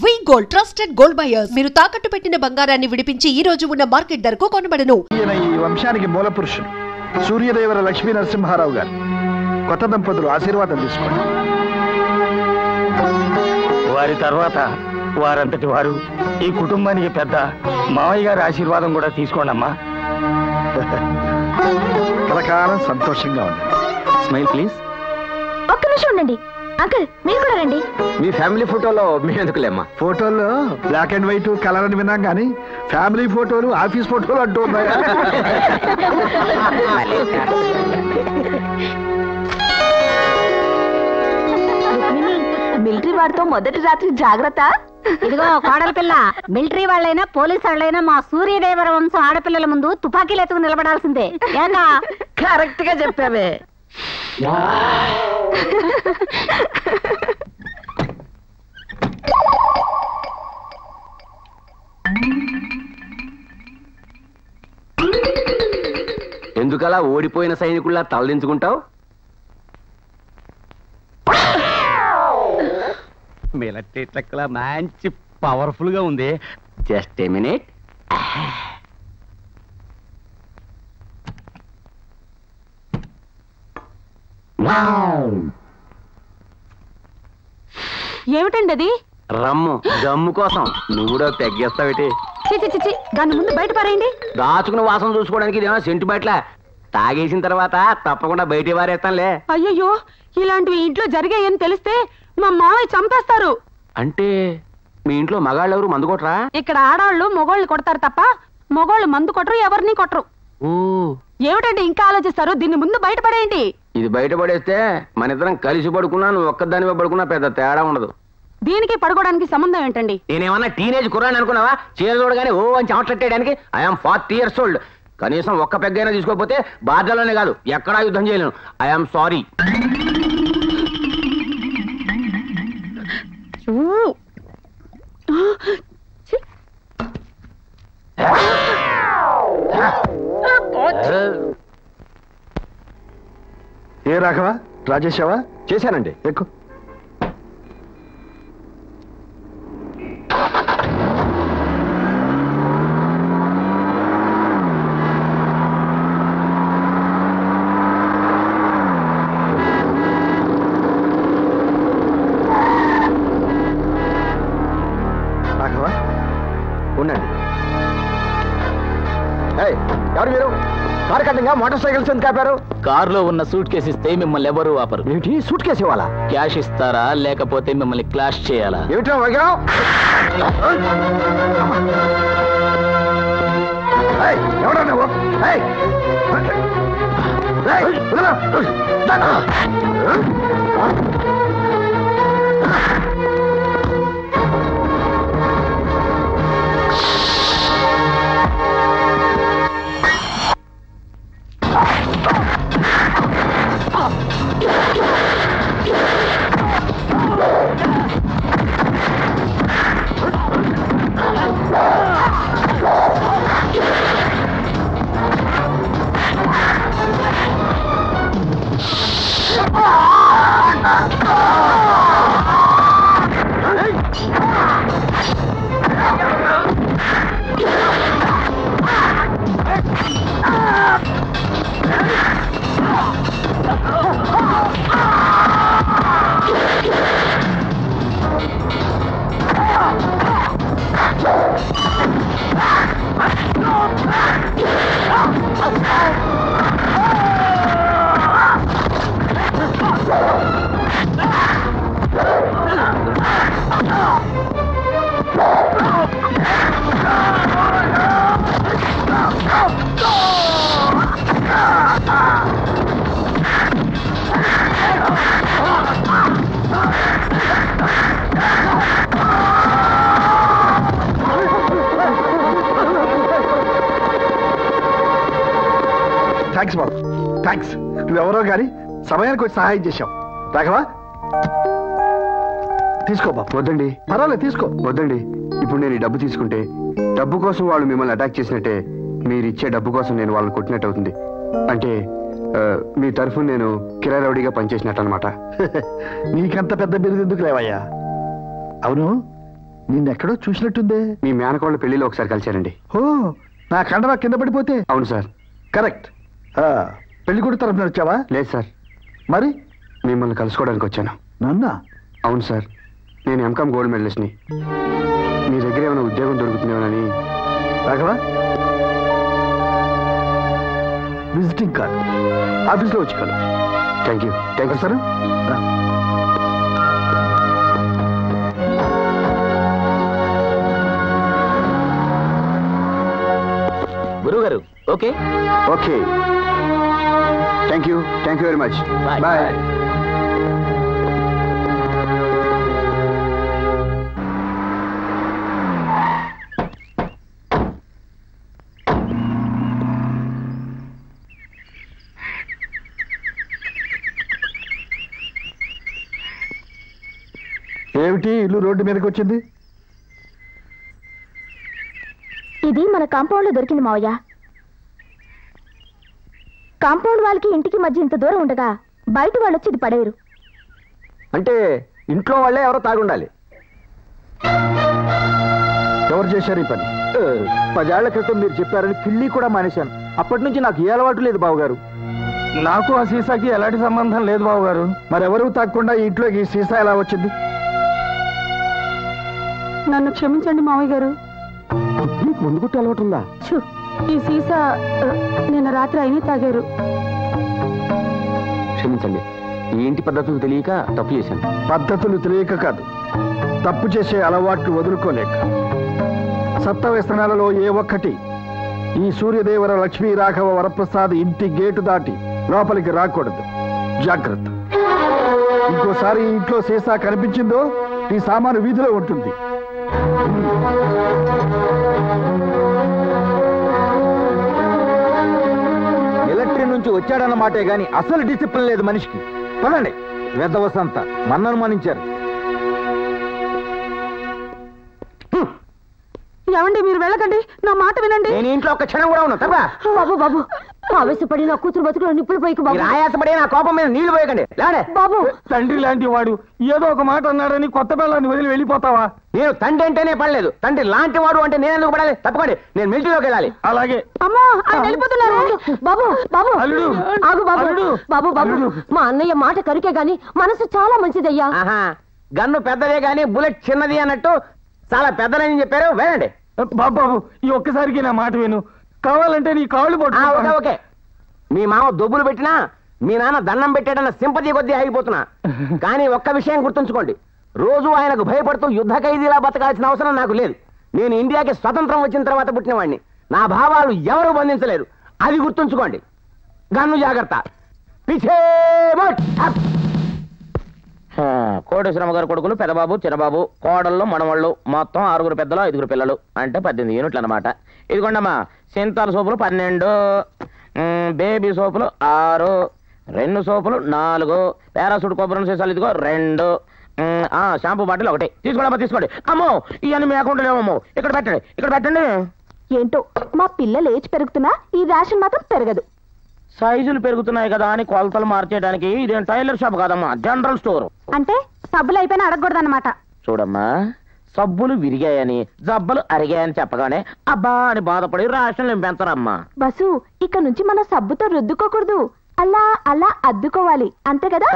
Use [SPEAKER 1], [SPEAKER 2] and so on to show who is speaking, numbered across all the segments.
[SPEAKER 1] వి gold trusted gold buyers. మీరు తాకట్టు పెట్టిన బంగారాన్ని విడిపించి ఈ రోజు ఉన్న మార్కెట్ ధరకు కొనబడను.
[SPEAKER 2] ఈ వంశానికి మూల పురుషుడు సూర్యదేవర లక్ష్మీ నరసింహారావు గారు. కొత్త దంపతులు ఆశీర్వాదం తీసుకోండి.
[SPEAKER 3] వారి తర్వాత వారంతటి వారు ఈ కుటుంబానికి పెద్ద మావయ్య గారి ఆశీర్వాదం కూడా తీసుకోండి అమ్మా.
[SPEAKER 2] కలకాలం సంతోషంగా ఉండండి.
[SPEAKER 3] Smile please.
[SPEAKER 4] ఒక్క నిమిషం ఉండండి అంకుల్, మీరు కూడా రండి.
[SPEAKER 3] మీ ఫ్యామిలీ ఫోటోలో మీరు ఎందుకులేమ్మా?
[SPEAKER 2] ఫోటోల్లో బ్లాక్ అండ్ వైట్ కలర్ అని విన్నాం కానీ ఫ్యామిలీ ఫోటోలు ఆఫీస్ ఫోటోలు అంటూ ఉన్నాయా?
[SPEAKER 4] మిలిటరీ వారితో మొదటి రాత్రి జాగ్రత్త.
[SPEAKER 5] ఇదిగో కోడల పిల్ల, మిలిటరీ వాళ్ళైనా పోలీసు వాళ్ళైనా మా సూర్యదేవర వంశం ఆడపిల్లల ముందు తుపాకీలు ఎత్తుకు నిలబడాల్సిందే. ఏంగా
[SPEAKER 4] కరెక్ట్ గా చెప్పావే.
[SPEAKER 3] ఎందుకలా ఓడిపోయిన సైనికుల్లా తలదించుకుంటావు? మిలిటరీ ట్రక్లా మంచి పవర్ఫుల్ గా ఉంది. Just a minute.
[SPEAKER 5] ఏమిటండి అది?
[SPEAKER 3] రమ్ము జమ్ము కోసం. నువ్వు కూడా తెగ్గేస్తావేటి?
[SPEAKER 5] చిచి, దాని ముందు బయట పారేయండి.
[SPEAKER 3] దాచుకుని వాసన చూసుకోవడానికి ఇదేమో సెంటు బయట. తాగేసిన తర్వాత తప్పకుండా బయట వారేస్తానులే.
[SPEAKER 5] అయ్యయ్యో, ఇలాంటివి ఇంట్లో జరిగాయని తెలిస్తే మా మావయ్య చంపేస్తారు.
[SPEAKER 3] అంటే మీ ఇంట్లో మగాళ్ళు ఎవరు మందు కొట్టరా?
[SPEAKER 5] ఇక్కడ ఆడవాళ్ళు మొగోళ్ళు కొడతారు తప్ప మగోళ్ళు మందు కొట్టరు, ఎవరిని కొట్టరు.
[SPEAKER 3] ఓ,
[SPEAKER 5] ఏమిటండి ఇంకా ఆలోచిస్తారు? దీన్ని ముందు బయట పడేయండి.
[SPEAKER 3] ఇది బయట పడేస్తే మన ఇద్దరం కలిసి పడుకున్నా, నువ్వు ఒక్కదానివే పడుకున్నా పెద్ద తేడా ఉండదు.
[SPEAKER 5] దీనికి పడుకోవడానికి సంబంధం ఏంటండి?
[SPEAKER 3] నేనేమన్నా టీనేజ్ కుర్రాన్ని అనుకున్నావా? చీర చూడగానే ఓ అని చెమటట్టేయడానికి. I'm 40 years old. కనీసం ఒక్క పెగ్గైనా తీసుకోకపోతే బార్డర్లోనే కాదు ఎక్కడా యుద్ధం చేయలేను. I'm sorry.
[SPEAKER 2] ఏ రాఘవా, రాజేశావా?
[SPEAKER 3] చేశానండి.
[SPEAKER 2] ఎక్కు. రాఘవా
[SPEAKER 3] ఉండండి. ఎవరు మీరు? కారు కట్టంగా మోటార్ సైకిల్స్ ఎందుకు కాపారు? కారులో ఉన్న సూట్ కేసు ఇస్తే మిమ్మల్ని ఎవరు ఆపరు. ఏమిటి సూట్ కేసు ఇవ్వాలా? క్యాష్ ఇస్తారా లేకపోతే మిమ్మల్ని క్లాష్ చేయాలా? ఏమిటో
[SPEAKER 2] ఎవడా నువ్వు? థ్యాంక్స్ బాబు, థ్యాంక్స్. నువ్వెవరో కానీ సమయానికి వచ్చి సహాయం చేశావు. రాఘవా తీసుకో బాబు.
[SPEAKER 6] వద్దండి.
[SPEAKER 2] పర్వాలేదు తీసుకో.
[SPEAKER 6] వద్దండి. ఇప్పుడు నేను ఈ డబ్బు తీసుకుంటే డబ్బు కోసం వాళ్ళు మిమ్మల్ని అటాక్ చేసినట్టే, మీరు ఇచ్చే డబ్బు కోసం నేను వాళ్ళని కొట్టినట్టు అవుతుంది. అంటే మీ తరఫున నేను కిరాయి రౌడీగా పనిచేసినట్టు అనమాట.
[SPEAKER 2] నీకంత పెద్ద బిరుదు ఎందుకు లేవయ్యా? అవును, నిన్నెక్కడో చూసినట్టుందే.
[SPEAKER 6] మీ మేనకోళ్ళ పెళ్లిలో ఒకసారి కలిశారండి.
[SPEAKER 2] ఓ, నా కండవా కింద పడిపోతే?
[SPEAKER 6] అవును సార్.
[SPEAKER 2] కరెక్ట్. పెళ్లి కొడుకు తరఫున వచ్చావా?
[SPEAKER 6] లేదు సార్.
[SPEAKER 2] మరి
[SPEAKER 6] మిమ్మల్ని కలుసుకోవడానికి వచ్చాను.
[SPEAKER 2] నన్నా?
[SPEAKER 6] అవును సార్, నేను ఎంకామ్ గోల్డ్ మెడలిస్ట్ని. మీ దగ్గర ఏమైనా ఉద్యోగం దొరుకుతుందేమోనని.
[SPEAKER 2] రాఘవా, విజిటింగ్ కార్డ్ ఆఫీస్లో వచ్చి కలు.
[SPEAKER 6] Thank you sir.
[SPEAKER 3] గురువు గారు okay
[SPEAKER 6] okay, thank you very much. Bye.
[SPEAKER 2] ఏమిటి ఇల్లు రోడ్డు మీదకి వచ్చింది?
[SPEAKER 4] ఇది మన కాంపౌండ్ లో దొరికింది మావయ్య. కాంపౌండ్ వాళ్ళకి ఇంటికి మధ్య ఇంత దూరం ఉండగా బయట వాళ్ళు వచ్చి ఇది పడేరు.
[SPEAKER 6] అంటే ఇంట్లో వాళ్ళే ఎవరో తాగుండాలి.
[SPEAKER 2] ఎవరు చేశారు ఈ పని?
[SPEAKER 6] 10 ఏళ్ల క్రితం మీరు చెప్పారని కిళ్ళి కూడా మానేశాను. అప్పటి నుంచి నాకు ఏ అలవాటు లేదు బావగారు.
[SPEAKER 2] నాకు ఆ సీసాకి ఎలాంటి సంబంధం లేదు బావగారు. మరెవరూ తాగకుండా ఈ ఇంట్లోకి ఈ సీసా ఎలా వచ్చింది?
[SPEAKER 5] నన్ను క్షమించండి మావయ్య గారు.
[SPEAKER 6] నీకు ముందు కొట్టి అలవాటు ఉందా?
[SPEAKER 5] ఈ సీసా నిన్న రాత్రి అయినా తాగారు.
[SPEAKER 6] క్షమించండి, ఈ ఇంటి పద్ధతులు తెలియక తప్పు చేశాను.
[SPEAKER 2] పద్ధతులు తెలియక కాదు, తప్పు చేసే అలవాట్లు వదులుకోలేక. సప్త వ్యసనాలలో ఏ ఒక్కటి ఈ సూర్యదేవర లక్ష్మీ రాఘవ వరప్రసాద్ ఇంటి గేటు దాటి లోపలికి రాకూడదు. జాగ్రత్త. ఇంకోసారి ఇంట్లో సీసా కనిపించిందో ఈ సామాను వీధిలో ఉంటుంది.
[SPEAKER 7] మిలిటరీ నుంచి వచ్చాడన్నమాటే గాని అసలు డిసిప్లిన్ లేదు మనిషికి. పదండి, వెదవసంత మన్ను అనుమానించారు.
[SPEAKER 5] ఏమండి, మీరు వెళ్ళకండి, నా మాట వినండి.
[SPEAKER 7] నేను ఇంట్లో ఒక క్షణం కూడా ఉన్నా.
[SPEAKER 5] బాబు బాబు, ఆవేశపడి నా కూతురు బతుకులో నిప్పులు పోయికు బాబు.
[SPEAKER 7] ఆయాసపడి నా కోపం మీద నీళ్లు పోయకండి.
[SPEAKER 5] బాబు,
[SPEAKER 2] తండ్రి లాంటి వాడు ఏదో ఒక మాట అన్నాడని కొత్త పిల్లాన్ని వదిలి వెళ్ళిపోతావా?
[SPEAKER 7] నేను తండ్రి అంటేనే పడలేదు, తండ్రి లాంటి వాడు అంటే నేను ఎందుకు పడాలి? తప్పకండి, నేను మిలిటరీలోకి వెళ్ళాలి.
[SPEAKER 2] అలాగే.
[SPEAKER 5] అమ్మా, ఆయన వెళ్ళిపోతున్నారు. బాబు బాబు,
[SPEAKER 2] అల్లుడు,
[SPEAKER 5] ఆగు బాబు.
[SPEAKER 2] అల్లుడు.
[SPEAKER 5] బాబు బాబు, మా అన్నయ్య మాట కరికే గాని మనసు చాలా మంచిదయ్యా.
[SPEAKER 7] ఆహా, గన్ను పెద్దదే గాని బుల్లెట్ చిన్నది అన్నట్టు చాలా పెద్దదని చెప్పారు. వెళ్ళండి.
[SPEAKER 2] బాబు, ఈ ఒక్కసారికి నా మాట విను. కావాలంటే నీ కాళ్ళు
[SPEAKER 7] ఓకే
[SPEAKER 2] పట్టు.
[SPEAKER 7] ఓకే. మీ మామ దొబ్బులు పెట్టినా మీ నాన్న దండం పెట్టాడన్న సింపతి కొద్దీ ఆగిపోతున్నా. కానీ ఒక్క విషయం గుర్తుంచుకోండి, రోజు ఆయనకు భయపడుతూ యుద్ధ ఖైదీలా బతకాల్సిన అవసరం నాకు లేదు. నేను ఇండియాకి స్వతంత్రం వచ్చిన తర్వాత పుట్టినవాడిని. నా భావాలు ఎవరు బంధించలేరు, అది గుర్తుంచుకోండి. గన్ను జాగ్రత్త. కోటేశ్వరమ్మ గారు కొడుకులు పెదబాబు, చిన్నబాబు, కోడళ్ళు, మనవాళ్ళు, మొత్తం 6 పెద్దలు, 5 పిల్లలు, అంటే 18 యూనిట్లు అనమాట. ఇదిగోండమ్మా, సింతాల్ సోపులు 12, బేబీ సోపులు 6, 2 సోపులు 4, పారాసూట్ కొబ్బరి సీసాలు ఇదిగో 2, షాంపూ బాటిల్ 1. తీసుకోండి తీసుకోండి. అమ్మో, ఇవన్నీ మీ అకౌంట్లో లేవమ్మో. ఇక్కడ పెట్టండి.
[SPEAKER 4] ఏంటో మా పిల్లలు ఏజ్ పెరుగుతున్నా ఈ రేషన్ మాత్రం పెరగదు.
[SPEAKER 3] సైజులు పెరుగుతున్నాయి కదా అని కొలతలు మార్చేయడానికి ఇదేం టైలర్ షాప్ కాదమ్మా, జనరల్ స్టోర్.
[SPEAKER 5] అంటే సబ్బులు అయిపోయినా అడగకూడదు అన్నమాట.
[SPEAKER 3] చూడమ్మా, సబ్బులు విరిగాయని జబ్బలు అరిగాయని చెప్పగానే అబ్బా అని బాధపడి రేషన్ పెంచరమ్మా.
[SPEAKER 4] బసు, ఇక నుంచి మన సబ్బుతో రుద్దుకోకూడదు, అలా అలా అద్దుకోవాలి, అంతే కదా?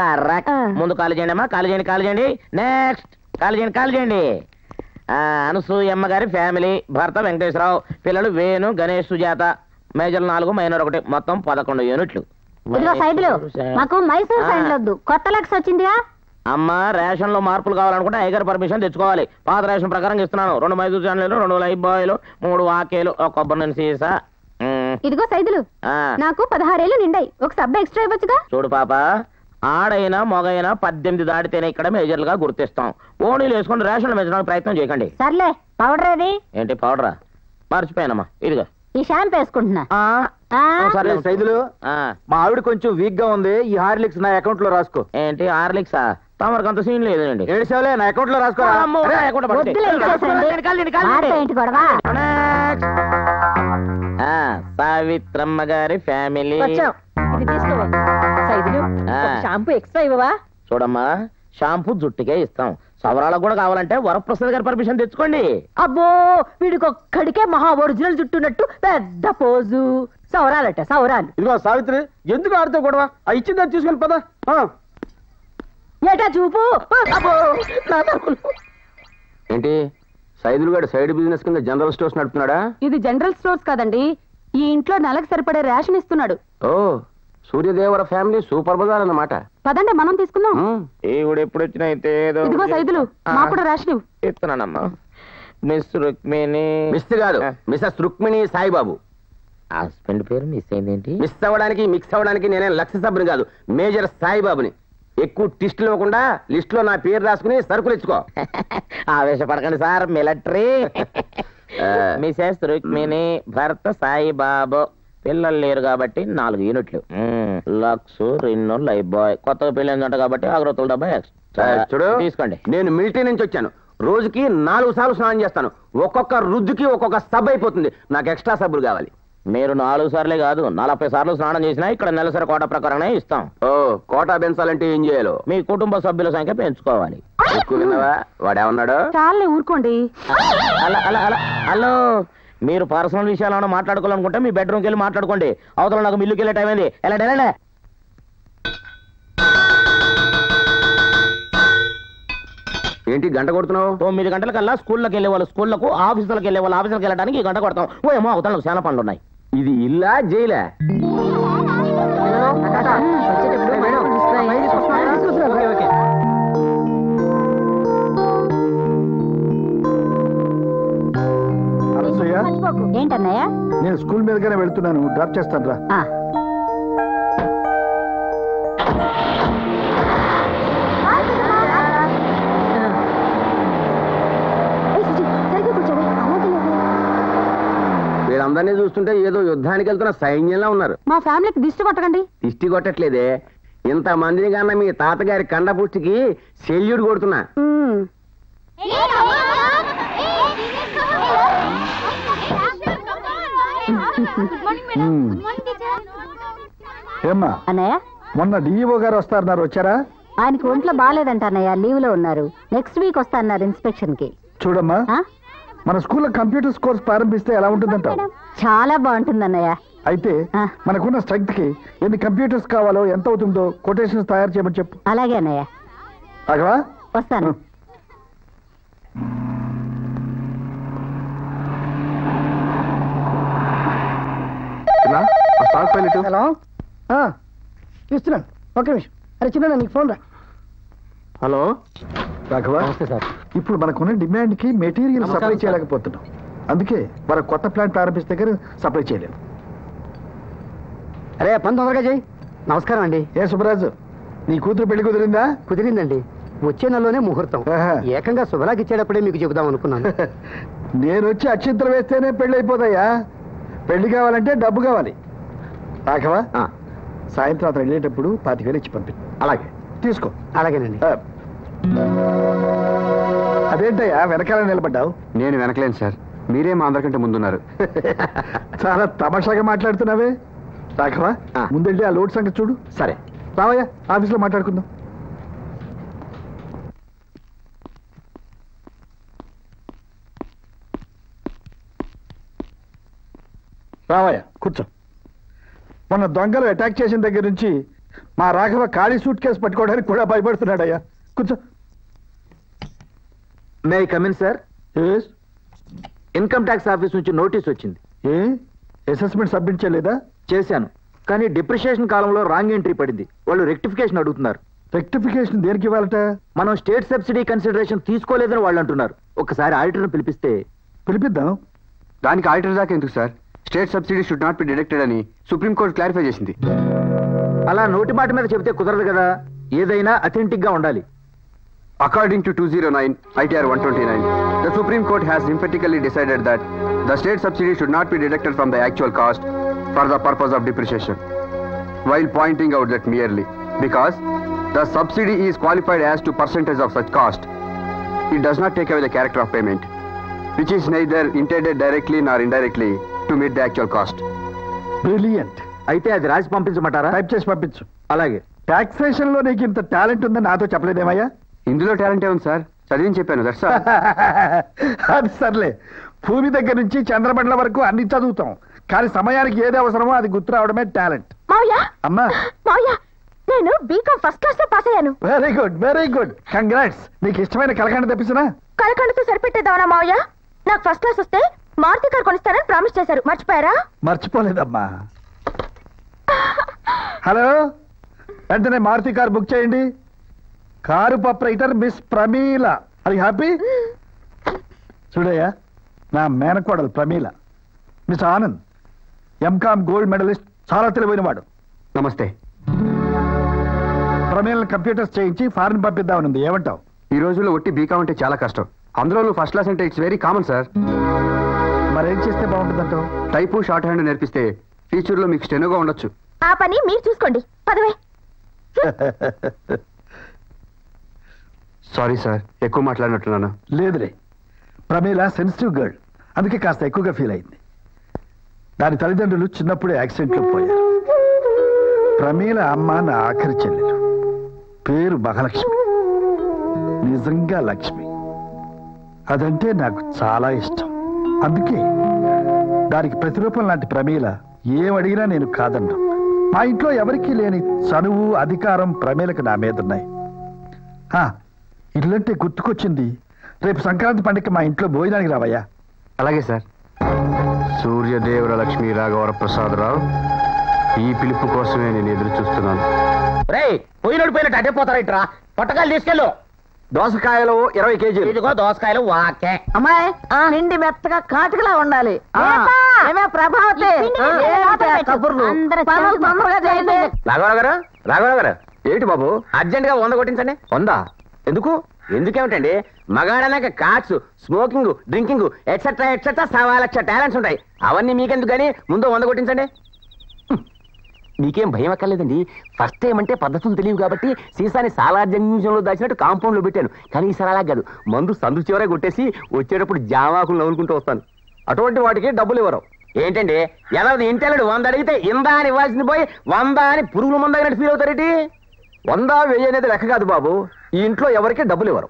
[SPEAKER 3] ముందు కాలు చేయండి అమ్మా, కాలు చేయండి. నెక్స్ట్ కాలు చేయండి. అనసూయమ్మ గారి ఫ్యామిలీ, భర్త వెంకటేశ్వరరావు, పిల్లలు వేణు, గణేష్, సుజాత, మేజర్ 4, మైనర్ 1, మొత్తం 11 యూనిట్లు.
[SPEAKER 5] ఇదిగో సైడ్లు, మాకు మైసూర్ సైడ్లు వద్దు, కొత్త లక్స్ వచ్చిందిగా.
[SPEAKER 3] అమ్మా, రేషన్ లో మార్పులు కావాలనుకుంటే అయ్యగారు పర్మిషన్ తెచ్చుకోవాలి. పాత రేషన్ ప్రకారం ఇస్తున్నాను. 2 మైసూర్ చాన్లు, 2 లైఫ్ బాయ్లు, 3 వాకేలు, 1 కొబ్బరి సీసా.
[SPEAKER 5] ఇదిగో సైదులు, నాకు 16 ఏళ్ళు నిండాయి, ఒక సబ్బు ఎక్స్ట్రా ఇవ్వచ్చుగా.
[SPEAKER 3] చూడు పాప, ఆడైనా మగైనా 18 దాటితేనే ఇక్కడ మేజర్లుగా గుర్తిస్తాం. ఓణీలు వేసుకుని రేషన్లు పెంచడానికి ప్రయత్నం చేయకండి.
[SPEAKER 5] సర్లే, పౌడర్ ఏది?
[SPEAKER 3] ఏంటి పౌడరా? మర్చిపోయానమ్మా, ఇదిగో
[SPEAKER 5] ఈ షాంపూ వేసుకుంటున్నా.
[SPEAKER 7] సరే సైదులు, మా ఆవిడ కొంచెం వీక్ గా ఉంది, ఈ హార్లిక్స్ నా అకౌంట్ లో రాసుకో.
[SPEAKER 3] ఏంటి హార్లిక్సా? తమరికి అంత సీన్ లేదండి.
[SPEAKER 7] ఏడ్చావులే, నా అకౌంట్ లో రాసుకో.
[SPEAKER 3] సావిత్రమ్మ గారి ఫ్యామిలీ.
[SPEAKER 5] షాంపూ ఎక్స్ట్రా ఇవ్వవా?
[SPEAKER 3] చూడమ్మా, షాంపూ జుట్టుకే ఇస్తాం, సవరాలకు కూడా కావాలంటే వరప్రసాద్ గారి పర్మిషన్ తెచ్చుకోండి.
[SPEAKER 5] అబ్బో వీడికొక్కడికే మహా ఒరిజినల్ చుట్టూనట్టు పెద్ద పోజు. సవరాలట సవరాలు.
[SPEAKER 2] ఇదిగో సావిత్రి, ఎందుకు ఆడితే గొడవ? ఆ ఇచ్చిందని తీసుకుని పద.
[SPEAKER 5] ఏటా చూపు. అబ్బో నా తప్పులు.
[SPEAKER 7] ఏంటి సైదులు గారు సైడ్ బిజినెస్ కింద జనరల్ స్టోర్స్ నడుపుతున్నాడా?
[SPEAKER 4] ఇది జనరల్ స్టోర్స్ కదండి, ఈ ఇంట్లో నెలకు సరిపడే రేషన్ ఇస్తున్నాడు.
[SPEAKER 7] ఓ సూర్యదేవర ఫ్యామిలీ సూపర్ బజార్ అన్నమాట.
[SPEAKER 4] పదండి మనం తీసుకుందాం.
[SPEAKER 3] ఈవిడ ఎప్పుడు వచ్చినా అయితే ఏదో
[SPEAKER 4] ఇదిగో సైదులు, మాకు కూడా రేషన్ ఇవ్వు.
[SPEAKER 3] ఇస్తున్నానమ్మా. మిస్ రుక్మిణి.
[SPEAKER 7] మిస్ కాదు, మిస్సెస్ రుక్మిణి సాయిబాబు.
[SPEAKER 3] హస్బెండ్ పేరు మిస్ అయిందేంటి?
[SPEAKER 7] మిస్ అవ్వడానికి మిక్స్ అవ్వడానికి నేనే లక్ష సభ్యుని కాదు, మేజర్ సాయిబాబుని. ఎక్కువ టిస్టులు ఇవ్వకుండా లిస్ట్ లో నా పేరు రాసుకుని సరుకులు ఇచ్చుకో.
[SPEAKER 3] ఆవేశపడకండి సార్, మిలిటరీ. మిసెస్ రుక్మిణి, భర్త సాయిబాబు. పిల్లలు లేరు కాబట్టి 4 యూనిట్లు. Lux, Rin, Lifebuoy. కొత్తగా పెళ్ళిందంట కాబట్టి అగరత్తుల డబ్బా ఎక్స్ట్రా.
[SPEAKER 7] చూడు
[SPEAKER 3] తీసుకోండి.
[SPEAKER 7] నేను మిలిటరీ నుంచి వచ్చాను, రోజుకి 4 సార్లు స్నానం చేస్తాను. ఒక్కొక్క రుద్దుకి ఒక్కొక్క సబ్ అయిపోతుంది. నాకు ఎక్స్ట్రా సబ్బులు కావాలి.
[SPEAKER 3] మీరు 4 సార్లే కాదు 40 సార్లు స్నానం చేసినా ఇక్కడ నెలసరి కోట ప్రకారమే ఇస్తాం.
[SPEAKER 7] ఓ కోటా పెంచాలంటే ఏం చేయాలో?
[SPEAKER 3] మీ కుటుంబ సభ్యుల సంఖ్య పెంచుకోవాలి.
[SPEAKER 7] ఎక్కువ విన్నావా? వాడేమన్నాడు?
[SPEAKER 4] చాలే ఊరుకోండి.
[SPEAKER 3] హలో, మీరు పర్సనల్ విషయాలు మాట్లాడుకోవాలనుకుంటే మీ బెడ్రూమ్కి వెళ్ళి మాట్లాడుకోండి. అవతల నాకు మిల్లుకి వెళ్ళే టైం అయింది. ఎలా
[SPEAKER 7] ఏంటి గంట కొడుతున్నావు?
[SPEAKER 3] 9 గంటలకల్లా స్కూళ్ళకి వెళ్ళే వాళ్ళు స్కూళ్ళకు, ఆఫీసులకు వెళ్ళే వాళ్ళు ఆఫీసులకు వెళ్ళడానికి ఈ గంట కొడతాం. ఓ ఏమో అవతల నాకు చాలా పనులు ఉన్నాయి.
[SPEAKER 7] ఇది ఇల్లా జైలా?
[SPEAKER 5] ఏంటన్నయ్య?
[SPEAKER 2] నేను స్కూల్ మీదగానే వెళ్తున్నాను, డ్రాప్ చేస్తాను రా.
[SPEAKER 7] వీళ్ళందరినీ చూస్తుంటే ఏదో యుద్ధానికి వెళ్తున్న సైన్యంలా ఉన్నారు.
[SPEAKER 4] మా ఫ్యామిలీకి దిష్టి కొట్టకండి.
[SPEAKER 7] దిష్టి కొట్టట్లేదే, ఇంత మందిని కన్నా మీ తాతగారి కండపుష్టికి సెల్యూట్ కొడుతున్నా.
[SPEAKER 2] ఏమ్మా
[SPEAKER 5] అన్నయ్య,
[SPEAKER 2] మొన్న డిఈఓ గారు వస్తారన్నారు, వచ్చారా?
[SPEAKER 5] ఆయనకి ఒంట్లో బాగాలేదంట అన్నయ్య, లీవ్ లో ఉన్నారు. నెక్స్ట్ వీక్ వస్తారన్నారు ఇన్స్పెక్షన్ కి.
[SPEAKER 2] చూడమ్మా, మన స్కూల్లో కంప్యూటర్స్ కోర్స్ ప్రారంభిస్తే ఎలా ఉంటుందంటావు?
[SPEAKER 5] చాలా బాగుంటుంది అన్నయ్య.
[SPEAKER 2] అయితే మనకున్న స్ట్రెంగ్త్ కి ఎన్ని కంప్యూటర్స్ కావాలో, ఎంత అవుతుందో కొటేషన్స్ తయారు చేయమని చెప్పు.
[SPEAKER 5] అలాగే అన్నయ్య,
[SPEAKER 2] రాఘవా
[SPEAKER 5] వస్తాను.
[SPEAKER 2] హలో, ఇస్తున్నాను, ఒక్క నిమిషం. అరే చిన్న నీకు ఫోన్ రా.
[SPEAKER 3] Hello
[SPEAKER 2] Raghava,
[SPEAKER 3] sir.
[SPEAKER 2] ఇప్పుడు మనకున్న డిమాండ్ కి మెటీరియల్ సప్లై చేయలేకపోతున్నాం. అందుకే మన కొత్త ప్లాంట్ ప్రారంభిస్తే కానీ సప్లై చేయలేము.
[SPEAKER 8] అరే పని తొందరగా చేయి. నమస్కారం అండి.
[SPEAKER 2] ఏ సుబ్బరాజు, నీ కూతురు పెళ్లి కుదిరిందా?
[SPEAKER 8] కుదిరిందండి, వచ్చే నెలలోనే ముహూర్తం. ఏకంగా శుభలాకి ఇచ్చేటప్పుడే మీకు చెబుదాం అనుకున్నాను.
[SPEAKER 2] నేను వచ్చి అక్షింతలు వేస్తేనే పెళ్లి అయిపోతాయా? పెళ్లి కావాలంటే డబ్బు కావాలి. రాఘవా, సాయంత్రం అతను వెళ్ళేటప్పుడు 25,000 ఇచ్చి పంపి.
[SPEAKER 8] అలాగే
[SPEAKER 2] తీసుకో.
[SPEAKER 8] అలాగేనండి.
[SPEAKER 2] అదేంటయ్యా వెనకాల నిలబడ్డావు?
[SPEAKER 6] నేను వెనకలేను సార్, మీరే మా అందరికంటే ముందున్నారు.
[SPEAKER 2] చాలా తమాషాగా మాట్లాడుతున్నావే. రాఘవా, ముందెళ్ళి ఆ లోడ్ సంగతి చూడు.
[SPEAKER 6] సరే
[SPEAKER 2] రావయ్యా, ఆఫీస్లో మాట్లాడుకుందాం. రావయ్యా, కూర్చో. మొన్న దొంగలు అటాక్ చేసిన దగ్గర నుంచి మా రాఘవ ఖాళీ సూట్ కేసు పట్టుకోవడానికి కూడా భయపడుతున్నాడయ్యా. కూర్చో.
[SPEAKER 8] May I come in sir? Income tax office నుంచి నోటీస్ వచ్చింది.
[SPEAKER 2] ఏ అసెస్మెంట్ సబ్మిట్ చేయలేదా?
[SPEAKER 8] చేశాను, కానీ డిప్రిషియేషన్ కాలంలో రాంగ్ ఎంట్రీ పడింది. వాళ్ళు రెక్టిఫికేషన్ అడుగుతున్నారు.
[SPEAKER 2] రెక్టిఫికేషన్ దేనికి ఇవ్వాలట?
[SPEAKER 8] మనం స్టేట్ సబ్సిడీ కన్సిడరేషన్ తీసుకోలేదని వాళ్ళు అంటున్నారు. ఒకసారి ఆడిటర్ను పిలిపిస్తే.
[SPEAKER 2] పిలిపిద్దాం.
[SPEAKER 6] దానికి ఆడిటర్ దాకా ఎందుకు sir? State subsidy should not be deducted అని సుప్రీంకోర్టు క్లారిఫై చేసింది.
[SPEAKER 8] అలా నోటి మాట మీద చెబితే కుదరదు కదా, ఏదైనా అథెంటిక్ గా ఉండాలి.
[SPEAKER 6] According to 209 ITR 129, the Supreme Court has emphatically decided that the state subsidy should not be deducted from the actual cost for the purpose of depreciation, while pointing out that merely because the subsidy is qualified as to percentage of such cost, it does not take away the character of payment, which is neither intended directly nor indirectly to meet the actual cost.
[SPEAKER 2] Brilliant.
[SPEAKER 8] అయితే అది రాసి పంపించమంటారా?
[SPEAKER 2] Type చేసి పంపించు.
[SPEAKER 8] అలాగే.
[SPEAKER 2] Taxation లో నీకు ఇంత talent ఉందని నాతో చెప్పలేదేమయ్యా?
[SPEAKER 6] ఇందులో టాలెంట్ ఏముంది సార్? చదివిని చెప్పాను దట్స్
[SPEAKER 2] అది సర్లే, భూమి దగ్గర నుంచి చంద్రమండలం వరకు అన్ని చదువుతాం, కానీ సమయానికి ఏది అవసరమో అది గుర్తు రావడమే టాలెంట్.
[SPEAKER 4] మావయ్య
[SPEAKER 2] అమ్మా
[SPEAKER 4] మావయ్య, నేను బీకాం ఫస్ట్ క్లాస్ లో పాస్ అయ్యాను.
[SPEAKER 2] Very good very good, congrats. నీకు ఇష్టమైన కలకండ తెప్పించినా?
[SPEAKER 4] కలకండతో సరిపెట్టేద్దామనా మావయ్య? నాకు ఫస్ట్ క్లాస్ వస్తే మారుతి కారు కొనిస్తానని ప్రామిస్ చేశారు, మర్చిపోయారా?
[SPEAKER 2] మర్చిపోలేదమ్మా. హలో, వెంటనే మారుతి కారు బుక్ చేయండి. Car proprietor miss Pramila. అది హ్యాపీ? చూడయ్యా, నా మేనకోడలు Pramila. Miss Anand MCom gold medalist, చాలా తెలివైన వాడు.
[SPEAKER 6] నమస్తే.
[SPEAKER 2] ప్రమీలను కంప్యూటర్స్ చేయించి ఫారిన్ పంపిద్దామనుంది, ఏమంటావు?
[SPEAKER 6] ఈ రోజుల్లో ఒట్టి బీకామ్ అంటే చాలా కష్టం, అందులో ఫస్ట్ క్లాస్ అంటే ఇట్స్ వెరీ కామన్ సార్.
[SPEAKER 2] మరేం చేస్తే బాగుంటుందంటావు?
[SPEAKER 6] టైపు షార్ట్ హ్యాండ్ నేర్పిస్తే ఫ్యూచర్లో మీకు స్టెనోగా ఉండొచ్చు.
[SPEAKER 4] ఆ పని మీరు చూసుకోండి, పదవే.
[SPEAKER 6] సారీ సార్, ఎక్కువ మాట్లాడినట్టున్నాను.
[SPEAKER 2] లేదులే, ప్రమీల సెన్సిటివ్ గర్ల్, అందుకే కాస్త ఎక్కువగా ఫీల్ అయింది. దాని తల్లిదండ్రులు చిన్నప్పుడే యాక్సిడెంట్లో పోయారు. ప్రమీల అమ్మ నా ఆఖరి చెల్లెలు, పేరు మహాలక్ష్మి. నిజంగా లక్ష్మి, అదంటే నాకు చాలా ఇష్టం. అందుకే దానికి ప్రతిరూపం లాంటి ప్రమీల ఏం అడిగినా నేను కాదన్నా. మా ఇంట్లో ఎవరికీ లేని చనువు, అధికారం ప్రమీలకు నా మీద ఉన్నాయి. ఇల్లంటే గుర్తుకొచ్చింది, రేపు సంక్రాంతి పండుగ మా ఇంట్లో భోజనానికి రావయ్యా.
[SPEAKER 6] అలాగే సార్. సూర్యదేవర లక్ష్మీ రాఘవరప్రసాదరావు, ఈ పిలుపు కోసమే నేను ఎదురు చూస్తున్నాను.
[SPEAKER 3] రే, పోయినోడు పోయినట్టు అటే పోతారైట్రా, పొట్టకాయలు తీసుకెళ్ళు.
[SPEAKER 6] దోసకాయలు 20 కేజీలు.
[SPEAKER 3] ఇదిగో దోసకాయలు వాకే.
[SPEAKER 5] అమ్మాయి నిండి మెత్తగా కాటుకలా ఉండాలి. ప్రభావతి కబుర్లు తొందరగా చేయండి.
[SPEAKER 3] రాఘవరావు గారు, రాఘవరావు గారు,
[SPEAKER 6] ఏంటి బాబు?
[SPEAKER 3] అర్జెంట్ గా 100 కొట్టించండి.
[SPEAKER 6] 100?
[SPEAKER 3] ఎందుకు? ఎందుకేమిటండి, మగాడనాక cards, smoking, drinking etcetera etcetera 1,00,000 talents ఉంటాయి. అవన్నీ మీకెందుకు కానీ ముందు 100 కొట్టించండి. మీకేం భయం అక్కర్లేదండి. ఫస్ట్ టైం అంటే పద్ధతులు తెలియవు కాబట్టి సీసాని సాలార్జంలో దాచినట్టు కాంపౌండ్ లో పెట్టాను. కానీ ఈసారి అలా కాదు, మందు సందు చివరే కొట్టేసి వచ్చేటప్పుడు జామాకులు నవ్వుకుంటూ వస్తాను.
[SPEAKER 6] అటువంటి వాటికి డబ్బులు ఇవ్వరు.
[SPEAKER 3] ఏంటండి, ఎలా ఇంటెళ్ళడు 100 అడిగితే ఇందా అని ఇవ్వాల్సింది పోయి 100 అని పురుగుల మందు అయినట్టు ఫీల్ అవుతారేంటి?
[SPEAKER 6] 100, 1000 అనేది లెక్క కాదు బాబు. ఈ ఇంట్లో ఎవరికి డబ్బులు ఇవ్వరు.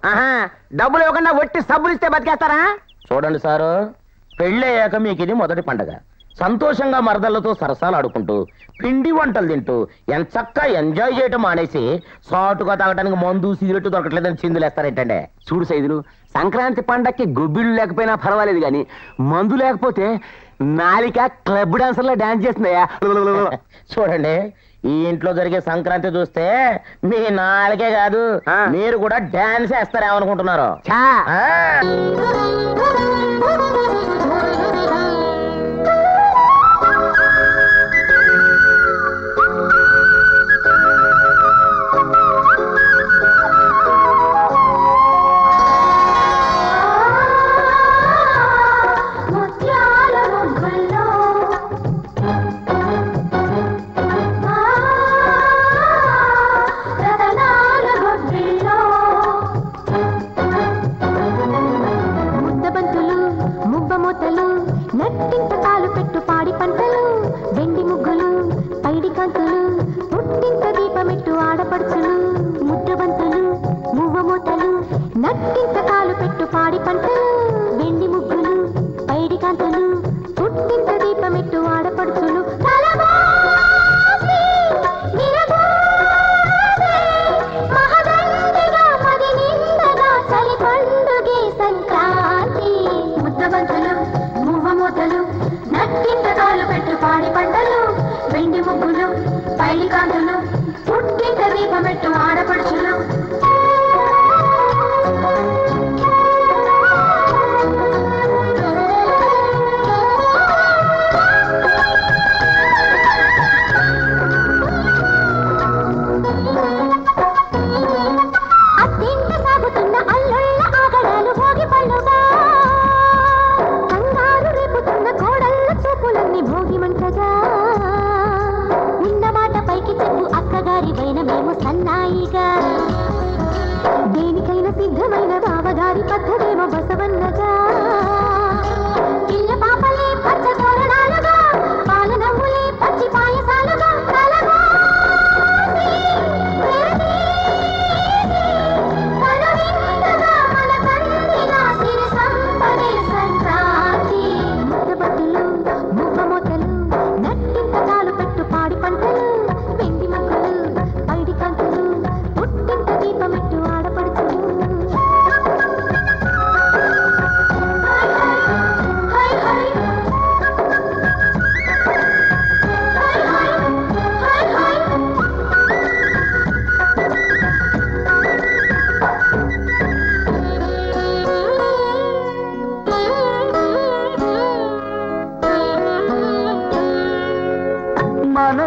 [SPEAKER 3] డబ్బులు ఇవ్వకుండా వట్టి సబ్బులు ఇస్తే బతికేస్తారా? చూడండి సారు, పెళ్ళయ్యాక మీకు ఇది మొదటి పండగ. సంతోషంగా మరదళ్లతో సరసాలు ఆడుకుంటూ పిండి వంటలు తింటూ ఎంచక్కా ఎంజాయ్ చేయటం మానేసి సాటుగా తాగడానికి మందు సిగరెట్ దొరకట్లేదని చిందులేస్తారేంటండి?
[SPEAKER 7] చూడు సైదులు, సంక్రాంతి పండక్కి గొబ్బిళ్ళు లేకపోయినా పర్వాలేదు కానీ మందు లేకపోతే నాలిక క్లబ్ డాన్సర్లో డాన్స్ చేస్తున్నాయా.
[SPEAKER 3] చూడండి, ఈ ఇంట్లో జరిగే సంక్రాంతి చూస్తే మీ నాలుగే కాదు మీరు కూడా డాన్స్ వేస్తారేమనుకుంటున్నారు.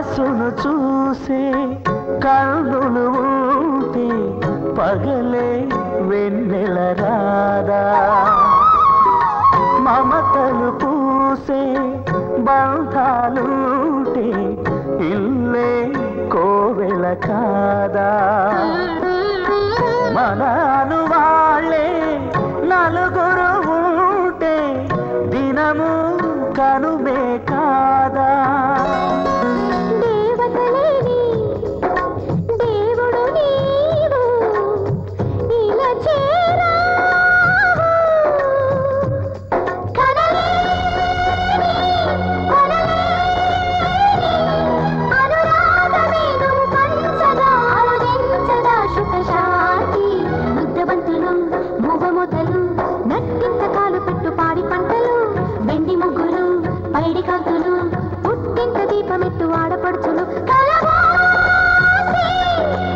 [SPEAKER 9] మనసును చూసే కన్నులు ఉంటే పగలే వెన్నెల రాదా మమతలు పూసే బంధాలుంటే ఇల్లే కోవెల కాదా మనను వాళ్ళే నలుగురు ఉంటే దినము కనుమే కాదా
[SPEAKER 4] దేవతలేని దేవుడు నీవు ఇలా చేరావు కనలేని అనురాగమేను పంచగా ఆలోచించగా శుభశాంతి ముద్దబంతులు మూగమొదలు నట్టింత కాలు పెట్టు పాడి పంటలు వెండి ముగ్గులు పైడి కాంతులు పుట్టింత దీపమెత్తు ఆడపడుచులు కలవాసి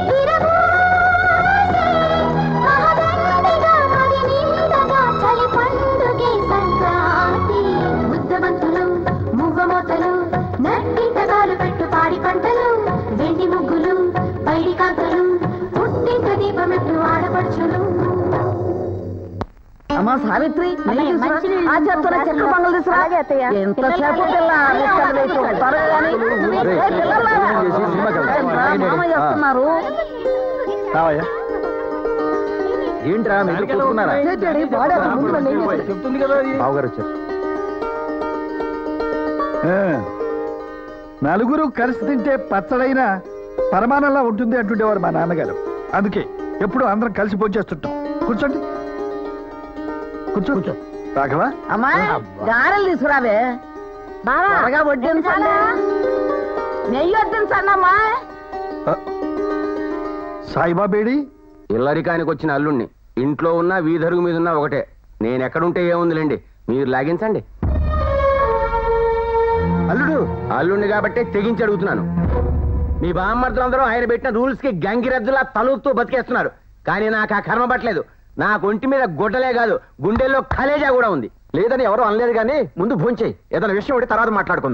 [SPEAKER 4] విరబూసి మహదండిగా మరి నిండగా చలి పండుగే సంక్రాంతి ముద్దబంతులు మూగమోతలు నట్టింత కాలు పెట్టు పాడి పంటలు వెండి ముగ్గులు పైడి కాంతులు పుట్టింత దీపమెత్తు ఆడపడుచులు
[SPEAKER 5] అమ్మా సావిత్రి ఆ చేతుల చెట్ల పంగలు తీసుకురా ఎంతసేపు పిల్ల వస్తున్నారు
[SPEAKER 2] ఏంట్రా మీరు చూసుకున్నారా
[SPEAKER 6] చెప్తుంది కదా బావగారు వచ్చారు.
[SPEAKER 2] నలుగురు కలిసి తింటే పచ్చడైన పరమానంలా ఉంటుంది అంటుండేవారు మా నాన్నగారు. అందుకే ఎప్పుడు అందరం కలిసి భోంచేస్తుంటాం. కూర్చోండి కూర్చో రాఘవా.
[SPEAKER 5] అమ్మా గారెలు తీసుకురావే బాగా వడ్డించండి నెయ్యి వడ్డించండి అమ్మా
[SPEAKER 2] సాయిబాబేడి
[SPEAKER 6] ఇల్లరికానికి వచ్చిన అల్లుణ్ణి ఇంట్లో ఉన్న వీధరుగు మీద ఉన్న ఒకటే. నేను ఎక్కడుంటే ఏముందిలేండి, మీరు లాగించండి. అల్లుణ్ణి కాబట్టి తెగించి అడుగుతున్నాను. మీ బామ్మర్దులందరూ ఆయన పెట్టిన రూల్స్ కి గంగిరెద్దులా తలూపుతూ బతికేస్తున్నారు. కానీ నాకు ఆ కర్మ పట్టలేదు. నాకు ఒంటి మీద గుడ్డలే కాదు, గుండెల్లో కలేజా కూడా ఉంది. లేదని ఎవరో అనలేదు కానీ ముందు భోంచేయి. ఏదైనా విషయం ఉంటే తర్వాత మాట్లాడుకుందాం.